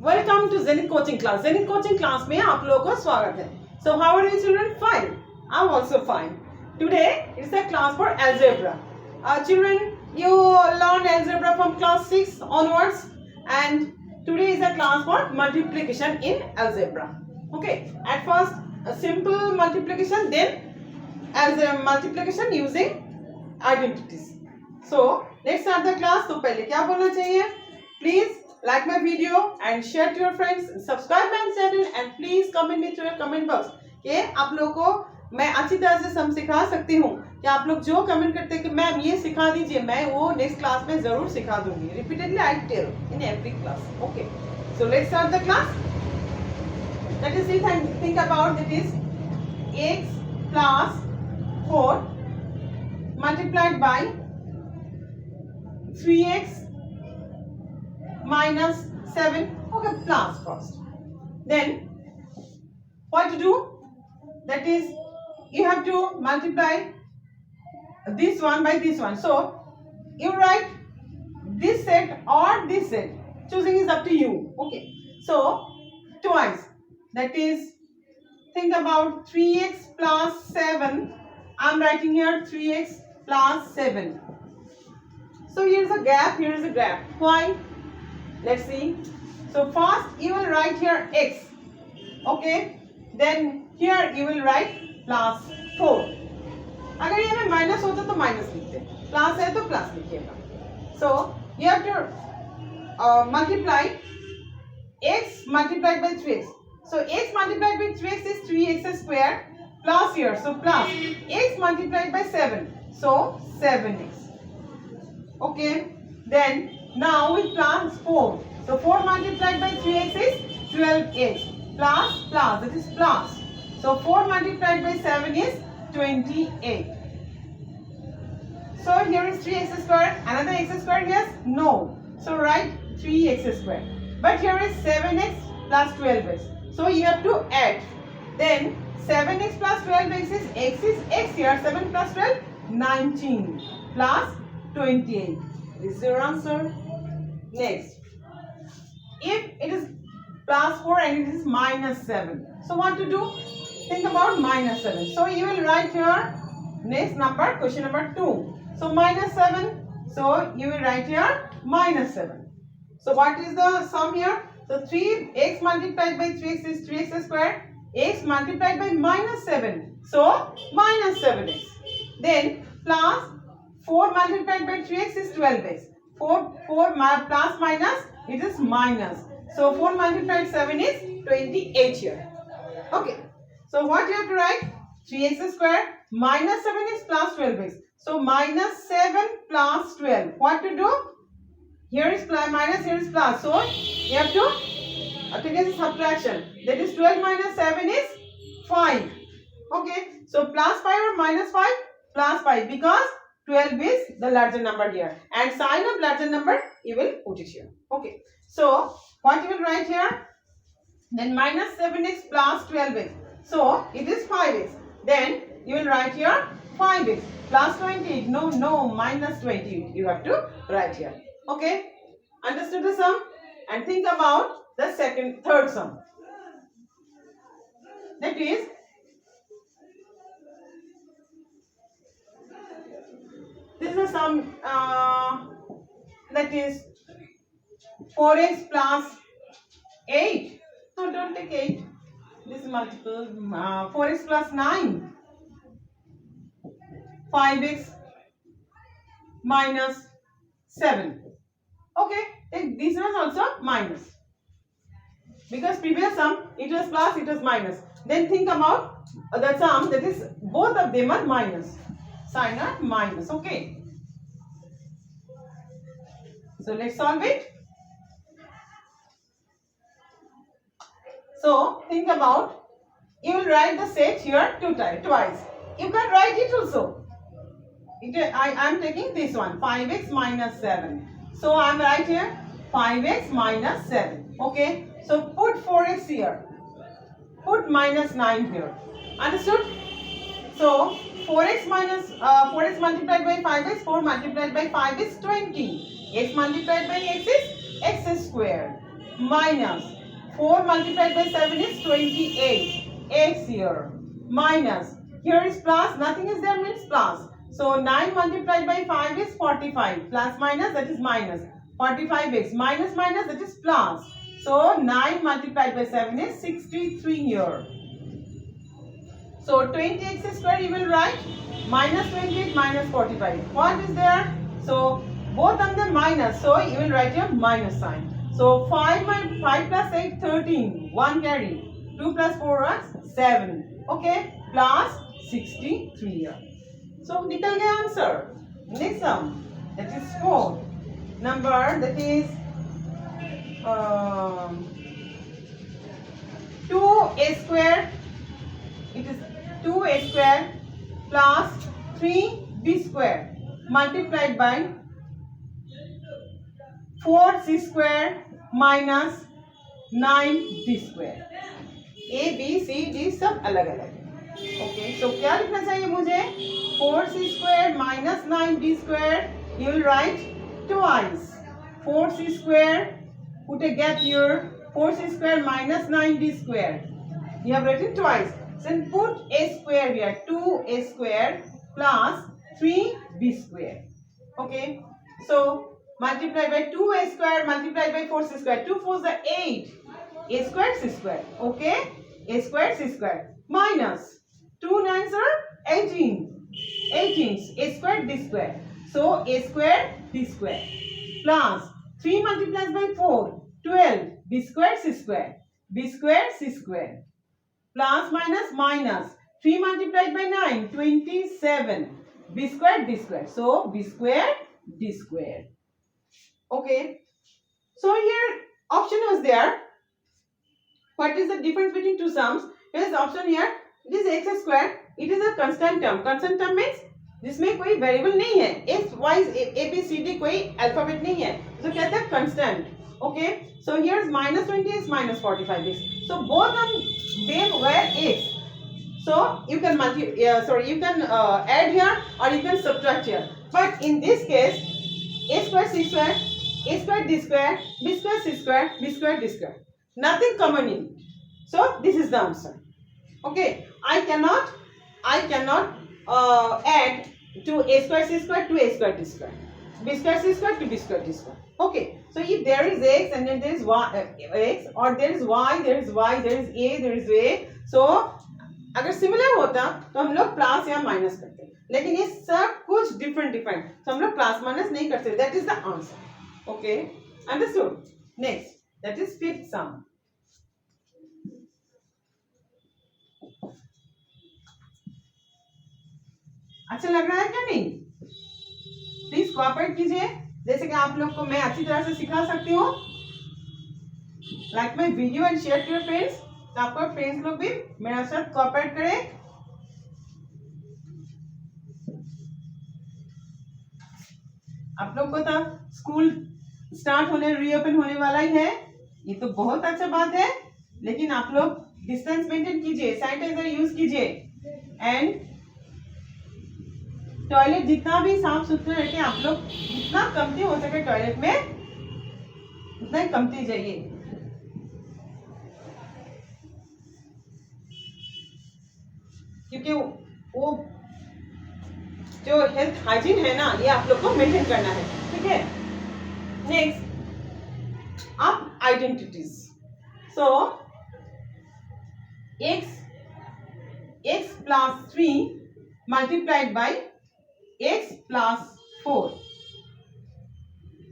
Welcome to Zenith coaching class. Zenith coaching class में आप लोगों का स्वागत है। So how are you children? Fine, I am also fine. Today it's a class for algebra. Children, you learn algebra from class 6 onwards, and today is a class for multiplication in algebra. Okay, at first a simple multiplication, then as a multiplication using identities. So let's start the class. तो पहले क्या बोलना चाहिए? Please like my video and share to your friends, subscribe my channel and please comment me to your comment box कि आप लोगों को मैं अच्छी तरह से सम सिखा सकती हूँ। कि आप लोग जो कमेंट करते हैं कि मैम ये सिखा दीजिए, मैं वो नेक्स्ट क्लास में जरूर सिखा दूंगी। Repeatedly I tell in every class. Okay, so let's start the class. Let us think about that is x plus 4 multiplied by 3x minus 7. Okay, plus first. Then what to do? That is, you have to multiply this one by this one. So you write this set or this set. Choosing is up to you. Okay. So twice. That is, think about 3x plus 7. I'm writing here 3x plus 7. So here is a gap. Here is a gap. Why? Let's see. So first you will write here x. Okay. Then here you will write plus 4. अगर ये में minus होता तो minus लिखते, plus है तो plus लिखिएगा. So you have to multiply x multiplied by 3x. So x multiplied by 3x is 3x square plus here. So plus x multiplied by 7. So 7x. Okay. Then now we plus 4. So 4 multiplied by 3x is 12x. Plus plus, that is plus. So 4 multiplied by 7 is 28. So here is 3x square. Another x square here? No. So write 3x square. But here is 7x plus 12x. So you have to add. Then 7x plus 12x is x here. 7 plus 12, 19 plus 28. This is your answer. Next. If it is plus 4 and it is minus 7. So what to do? Think about minus 7. So you will write here next number, question number 2. So minus 7. So you will write here minus 7. So what is the sum here? So 3x multiplied by 3x is 3x square. X multiplied by minus 7. So minus 7x. Then plus 4 multiplied by 3x is 12x. 4 plus minus, it is minus. So 4 multiplied 7 is 28 here. Okay. So what you have to write? 3x square minus 7 is plus 12x. So minus 7 plus 12. What to do? Here is plus, minus, here is plus. So you have to take as a subtraction. That is 12 minus 7 is 5. Okay. So plus 5 or minus 5? Plus 5, because 12 is the larger number here. And sign of larger number, you will put it here. Okay. So what you will write here? Then minus 7x plus 12x. So it is 5x. Then you will write here 5x plus 28. No, minus 20. You have to write here. Okay. Understood the sum? And think about the third sum. That is, this is a sum that is 4x plus 8. No, don't take 8. This is multiple. 4x plus 9. 5x minus 7. Okay, take this one also minus. Because previous sum, it was plus, it was minus. Then think about the sum that is both of them are minus. Sign are minus. Okay. So let's solve it. So think about, you will write the set here twice. You can write it also. I am taking this one, 5x minus 7. So I am writing here 5x minus 7. Okay. So put 4x here. Put minus 9 here. Understood? So 4x multiplied by 5x, 4 multiplied by 5 is 20. X multiplied by x is x square. minus 4 multiplied by 7 is 28. X here minus here is plus, nothing is there means plus. So 9 multiplied by 5 is 45. Plus minus, that is minus. 45x minus minus, that is plus. So 9 multiplied by 7 is 63 here. So 20x square you will write minus 28 minus 45. What is there? So both of them minus. So you will write your minus sign. So 5 plus 8, 13. 1 carry. 2 plus 4 is 7. Okay. Plus 63 here. So निकल गया answer. Next sum. That is 4. Number that is 2a square. It is 2a square plus 3b square multiplied by 4c square minus 9b square. A, B, C, D सब अलग अलग है. Okay, so क्या लिखना चाहिए मुझे? 4c square minus 9b square. You will write twice. 4c square. Put a gap here. 4c square minus 9b square. You have written twice. Then put a square here. 2a square plus 3b square. Okay. So multiply by 2a square multiplied by 4c square. 2 4s are 8. A square c square. Okay. A square c square minus 2 9s are 18. 18. A square d square. So a square d square plus 3 multiplies by 4. 12. B square c square. B square c square. Plus minus minus 3 multiplied by 9, 27. B square d square. So b square d square. Okay. So here option was there. What is the difference between two sums? Here is the option here. It is x square. It is a constant term. Constant term means जिसमें कोई variable नहीं है. X, Y, A, B, C, D कोई alphabet नहीं है. तो कहते हैं constant. Okay. So here is minus 20x minus 45x. So both of them were x. So you can add here or you can subtract here. But in this case, a square c square, a square d square, b square c square, b square d square. Nothing common in. So this is the answer. Okay. I cannot add to a square c square to a square d square, b square c square to b square d square. Okay. So if there is x and then there is y, x or there is y, there is y, there is a, there is a. So अगर similar होता तो हम लोग plus या minus करते, लेकिन ये सब कुछ डिफरेंट तो हम लोग प्लस माइनस नहीं करते. That is the answer. Okay, understood. Next, that is fifth सम. अच्छा लग रहा है क्या? नहीं, प्लीज कोऑपरेट कीजिए. जैसे कि आप लोग को मैं अच्छी तरह से सिखा सकती हूँ. Like my video and share to your friends. तो आपका फ्रेंड्स लोग भी मेरे साथ कोऑपरेट करें. आप लोग को तो स्कूल स्टार्ट होने रीओपन होने वाला ही है. ये तो बहुत अच्छा बात है, लेकिन आप लोग डिस्टेंस मेंटेन कीजिए, सैनिटाइजर यूज कीजिए एंड टॉयलेट जितना भी साफ सुथरा रखे. आप लोग जितना कमती हो सके टॉयलेट में उतना ही कमती जाइए. क्योंकि वो जो हेल्थ हाइजीन है ना, ये आप लोग को मेंटेन करना है. ठीक है. नेक्स्ट, अब identities. So x plus 3 multiplied by x plus 4.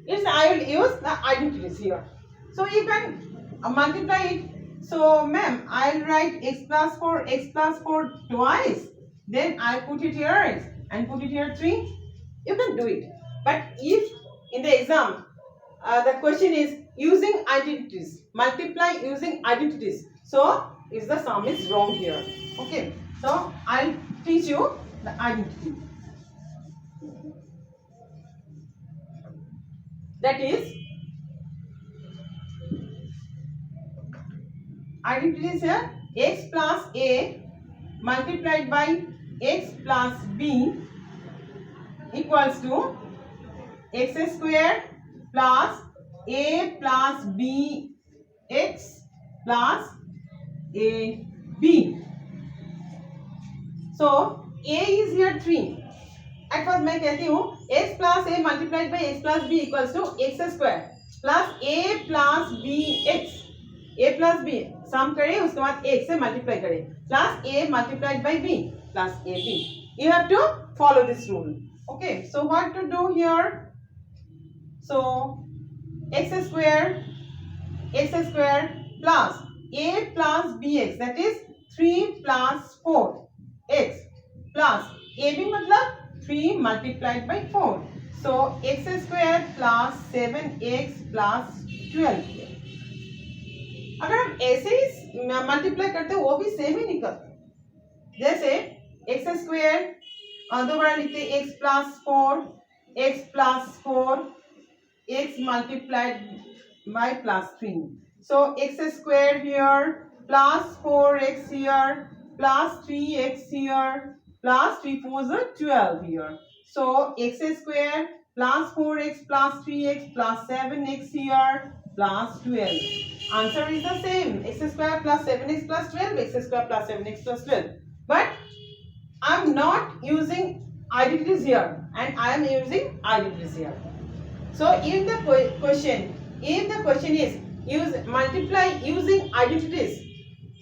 I will use the identities here. So you can multiply it. So ma'am, I'll write x plus 4 twice. Then I'll put it here and put it here 3. You can do it. But if in the exam the question is using identities, multiply using identities, so is the sum is wrong here. Okay. So I'll teach you the identity. That is, identity is here x plus a multiplied by x plus b equals to x square plus a plus b x plus a b. So a is here 3. At first मैं कहती हूँ x plus a multiplied by x plus b equals to x square plus a plus b x. a plus b सम करें, उसके बाद x से multiply करें, plus a multiplied by b plus ab. You have to follow this rule. Okay, so what to do here? So x square plus a plus bx, that is 3 plus 4x plus ab मतलब 3 multiplied by 4. So x square plus 7x plus 12. अगर हम ऐसे ही multiply करते वो भी same ही निकलते. जैसे x square दोबारा लिखते x plus 4 x multiplied by plus 3. So x square here plus 4x here plus 3x here plus 3 4s are 12 here. So x square plus 4x plus 3x plus 7x here plus 12. Answer is the same. X square plus 7x plus 12. X square plus 7x plus 12. But I am not using identities here, and I am using identities here. So if the question is use multiply using identities,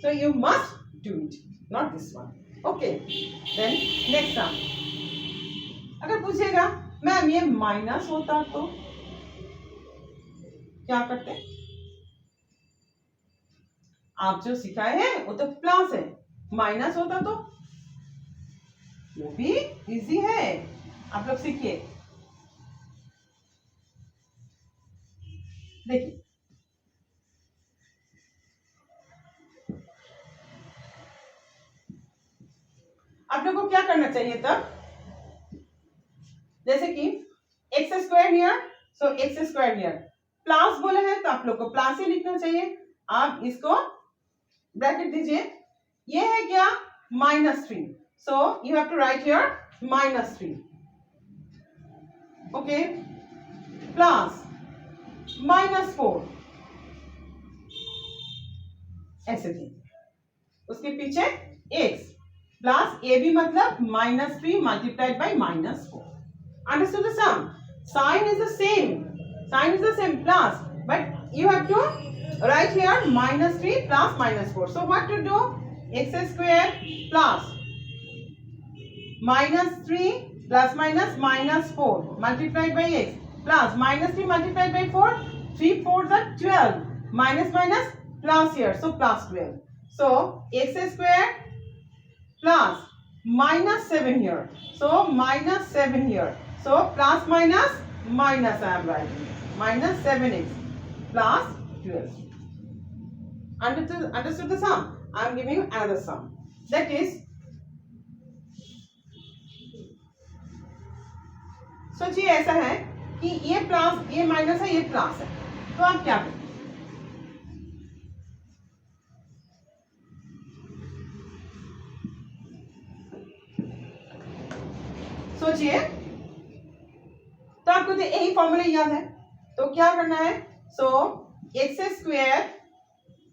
so you must do it, not this one. Okay. Then next sum. अगर पूछेगा ma'am ये minus होता तो क्या करते? आप जो सिखाए हैं वो तो प्लस है, माइनस होता तो वो भी इजी है, आप लोग सीखिए. देखिए आप लोग को क्या करना चाहिए तब, जैसे कि x square here, so x square here plus बोले हैं तो आप लोग को प्लस ही लिखना चाहिए. आप इसको ब्रैकेट दीजिए. ये है क्या -3, so you have to write here -3. Okay, plus -4 ऐसे थी, उसके पीछे x प्लस ए बी मतलब -3 multiplied by -4. Understood the sum? Sign is the same plus, but you have to write here -3 plus -4. So what to do? X square plus -3 plus minus -4 multiplied by x plus -3 multiplied by 4. 3 4s are 12. Minus plus here, so plus 12. So x square plus -7 here, so -7 here, so plus minus I am writing -7x plus 12. Understood the sum? I am giving you another sum, that is, सोचिए ऐसा है कि ये plus ये minus है, ये plus है, तो आप क्या करें? सोचिए, तो आपको तो यही फॉर्मूला याद है, तो क्या करना है? So x square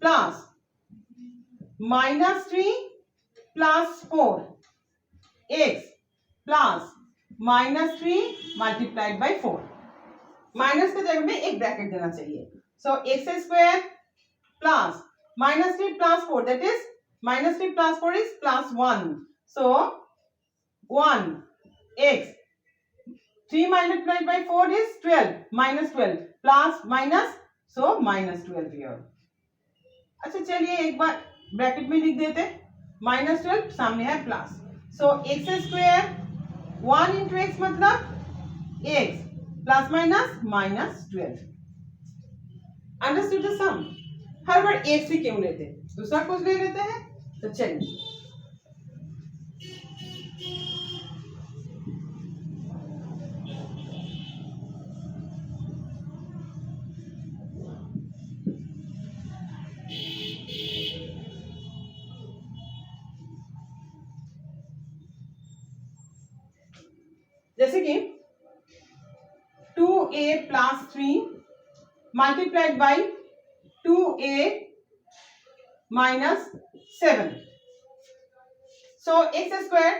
plus -3 plus 4 x plus -3 multiplied by 4. Minus के जगह में एक ब्रैकेट देना चाहिए. So x square plus -3 plus 4, that is -3 plus 4 is +1. So 1 x 3 multiplied by 4 is 12, -12 plus minus, so -12 here. अच्छा चलिए एक बार ब्रैकेट में लिख देते, -12 सामने है plus. So x square 1 into x मतलब x plus minus -12. Understood the sum? हर बार एक से क्यों लेते, दूसरा कुछ ले लेते हैं. तो चलिए जैसे कि 2a plus 3 multiplied by 2a minus 7. So x square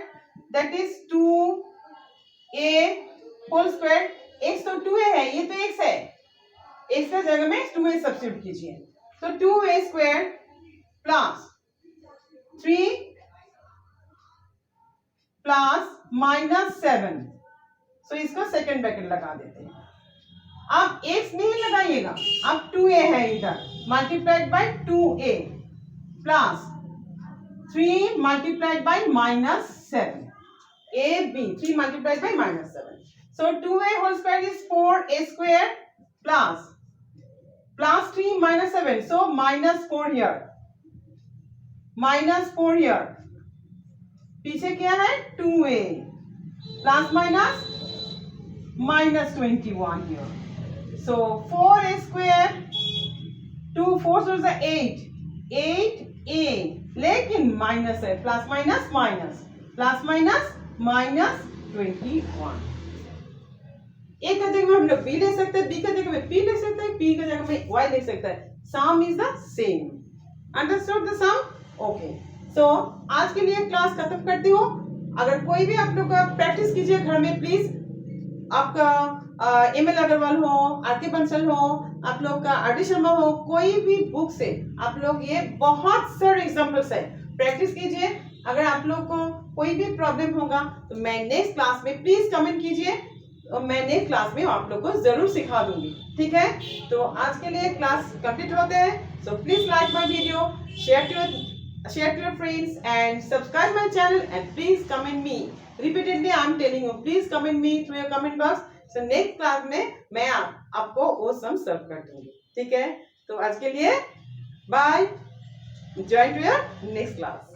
that is 2a whole square. x तो 2a है, ये तो x है, x का जगह में 2a सब्स्टिट्यूट कीजिए, तो 2a square plus 3 plus minus 7. सो इसको सेकेंड ब्रैकेट लगा देते हैं. अब x नहीं लगाइएगा, अब 2a है इधर, multiplied by 2a plus 3 multiplied bye minus 7. a b 3 multiplied by minus 7. So 2a whole square is 4a square plus 3 minus 7. So minus 4 here. Minus 4 here. पीछे क्या है 2a plus minus 21 here. So 4a square 2 4 so is 8. 8a लेकिन minus है, plus minus minus 21. ए का जगह में हम लोग बी ले सकते हैं, बी का जगह में पी ले सकते हैं, पी का जगह में वाई ले सकते हैं. Sum is the same. Understood the sum? Okay. So आज के लिए क्लास खत्म करती हूँ. अगर कोई भी आप लोग का प्रैक्टिस कीजिए घर में प्लीज. आपका एमएल अग्रवाल हो, आरके बंसल हो, आप लोग का आरडी शर्मा हो, कोई भी बुक से आप लोग ये बहुत सारे एग्जांपल्स है, प्रैक्टिस कीजिए. अगर आप लोग को कोई भी प्रॉब्लम होगा तो मैं नेक्स्ट क्लास में प्लीज कमेंट कीजिए, और मैं नेक्स्ट क्लास में आप लोग को जरूर सिखा दूंगी. ठीक है, तो आज के लिए क्लास कंप्लीट होते हैं. So please like my video, share to your friends and subscribe my channel and please comment me. Repeatedly I am telling you, please comment me through your comment box. So next class में मैं आपको वो सम सर्व कर दूंगी. ठीक है, तो आज के लिए bye. Enjoy to your next class.